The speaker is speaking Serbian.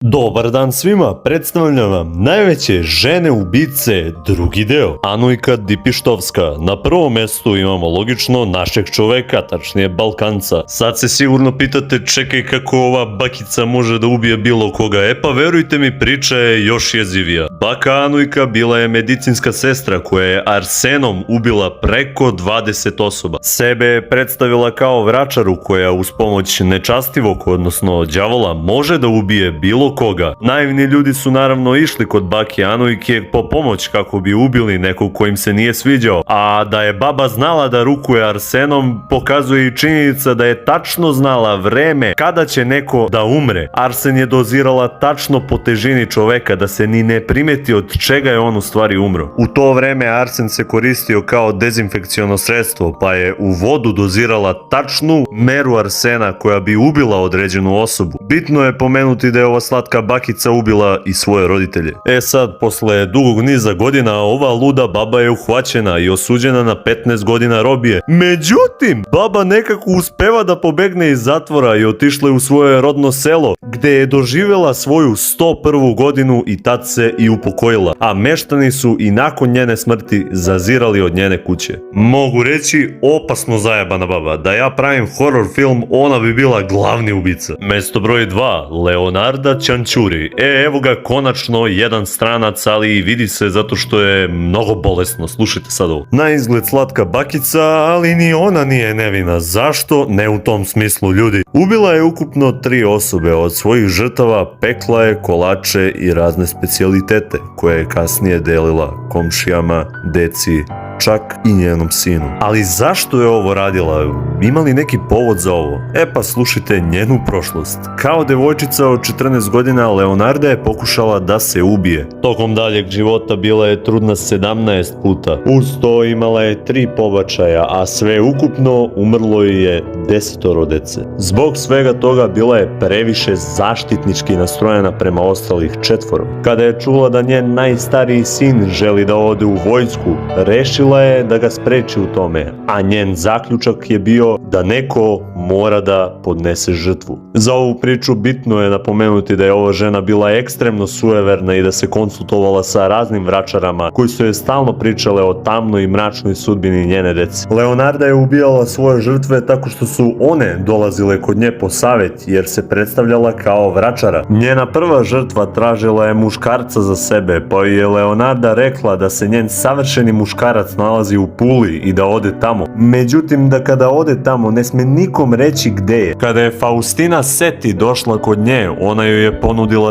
Dobar dan svima, predstavljam vam najveće žene ubice, drugi deo. Anujka Dipištovska. Na prvom mjestu imamo logično našeg čoveka, tačnije Balkanca. Sad se sigurno pitate, čekaj, kako ova bakica može da ubije bilo koga. Pa verujte mi, priča je još jezivija. Baka Anujka bila je medicinska sestra koja je arsenom ubila preko 20 osoba. Sebe je predstavila kao vračaru koja uz pomoć nečastivog, odnosno đavola, može da ubije bilo koga. Naivni ljudi su naravno išli kod bake Anujke po pomoć kako bi ubili nekog ko im se nije sviđao, a da je baba znala da rukuje arsenom pokazuje i činjenica da je tačno znala vreme kada će neko da umre. Arsen je dozirala tačno po težini čoveka da se ni ne primeti od čega je on u stvari umro. U to vreme arsen se koristio kao dezinfekciono sredstvo, pa je u vodu dozirala tačnu meru arsena koja bi ubila određenu osobu. Bitno je pomenuti da je ova slatka bakica ubila i svoje roditelje. Sad, posle dugog niza godina, ova luda baba je uhvaćena i osuđena na 15 godina robije. Međutim, baba nekako uspeva da pobegne iz zatvora i otišla je u svoje rodno selo, gde je doživjela svoju 101. godinu i tad se i upokojila, a meštani su i nakon njene smrti zazirali od njene kuće. Mogu reći, opasno zajebana baba. Da ja pravim horror film, ona bi bila glavni ubica. Mesto broj 2, Leonarda Čančuri. Evo ga konačno jedan stranac, ali i vidi se zato što je mnogo bolesno. Slušajte sad ovo. Na izgled slatka bakica, ali ni ona nije nevina. Zašto? Ne u tom smislu, ljudi. Ubila je ukupno 3 osobe. Od svojih žrtava pekla je kolače i razne specijalitete koje je kasnije delila komšijama, deci, čak i njenom sinu. Ali zašto je ovo radila? Ima li neki povod za ovo? Pa slušajte njenu prošlost. Kao devojčica od 14 godina Leonarda je pokušala da se ubije. Tokom daljeg života bila je trudna 17 puta. Uz to imala je 3 pobačaja, a sve ukupno umrlo je 10 dece. Zbog svega toga bila je previše zaštitnički nastrojena prema ostalih 4. Kada je čula da njen najstariji sin želi da ode u vojsku, rešila je da ga spreči u tome, a njen zaključak je bio da neko mora da podnese žrtvu. Za ovu priču bitno je napomenuti da je ova žena bila ekstremno sujeverna i da se konsultovala sa raznim vračarama koji su joj stalno pričale o tamnoj i mračnoj sudbini njene dece. Leonarda je ubijala svoje žrtve tako što su one dolazile kod nje po savjet jer se predstavljala kao vračara. Njena prva žrtva tražila je muškarca za sebe, pa je Leonarda rekla da se njen savršeni muškarac nalazi u Puli i da ode tamo. Međutim, da kada ode tamo ne sme nikom reći gde je. Kada je Faustina Seti došla kod nje, ona joj je ponudila